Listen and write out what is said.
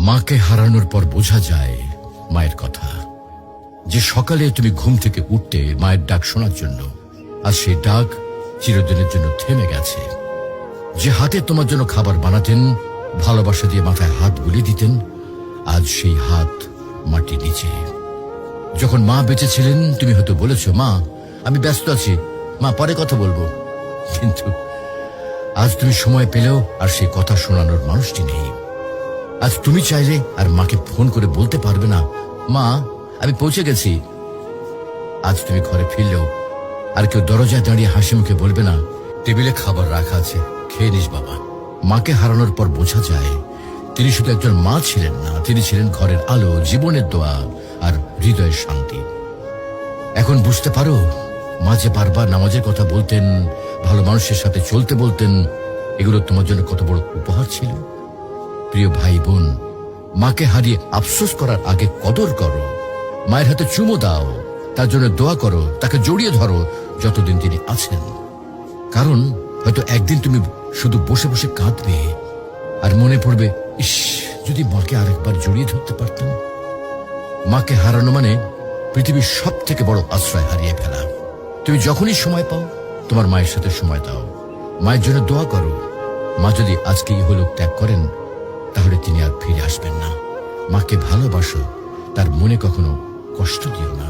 মাকে হারানোর পর বোঝা যায় মায়ের কথা, যে সকালে তুমি ঘুম থেকে উঠতে মায়ের ডাক শোনার জন্য, আর সেই ডাক চিরদিনের জন্য থেমে গেছে। যে হাতে তোমার জন্য খাবার বানাতেন, ভালোবাসা দিয়ে মাথায় হাত বুলিয়ে দিতেন, আজ সেই হাত মাটির নিচে। যখন মা বেঁচে ছিলেন তুমি হয়তো বলেছ, মা আমি ব্যস্ত আছি, মা পরে কথা বলবো। কিন্তু আজ তুমি সময় পেলেও আর সেই কথা শোনানোর মানুষটি নেই। আজ তুমি চাইলে আর মাকে ফোন করে বলতে পারবে না, মা আমি পৌঁছে গেছি। আজ তুমি ঘরে ফিরলেও আর কেউ দরজায় দাঁড়িয়ে হাসি মুখে বলবে না, টেবিলে খাবার রাখা আছে, খেয়ে নিস বাবা। মাকে হারানোর পর বোঝা যায় তিনি শুধু একজন মা ছিলেন না, তিনি ছিলেন ঘরের আলো, জীবনের দোয়া আর হৃদয়ের শান্তি। এখন বুঝতে পারো মা যে বারবার নামাজের কথা বলতেন, ভালো মানুষের সাথে চলতে বলতেন, এগুলো তোমার জন্য কত বড় উপহার ছিল। প্রিয় ভাই বোন, মাকে হারিয়ে আফসোস করার আগে কদর করো। মায়ের হাতে চুমো দাও, তার জন্য দোয়া করো, তাকে জড়িয়ে ধরো যতদিন তিনি আছেন। কারণ হয়তো একদিন তুমি শুধু বসে বসে কাঁদবে আর মনে পড়বে, ইস যদি মাকে আরেকবার জড়িয়ে ধরতে পারতাম। মাকে হারানো মানে পৃথিবীর সব থেকে বড় আশ্রয় হারিয়ে ফেলা। তুমি যখনই সময় পাও তোমার মায়ের সাথে সময় দাও, মায়ের জন্য দোয়া করো। মা যদি আজকে ইহলোক ত্যাগ করেন তাহলে তিনি আর ফিরে আসবেন না। মাকে ভালোবাসো, তার মনে কখনো কষ্ট দিও না।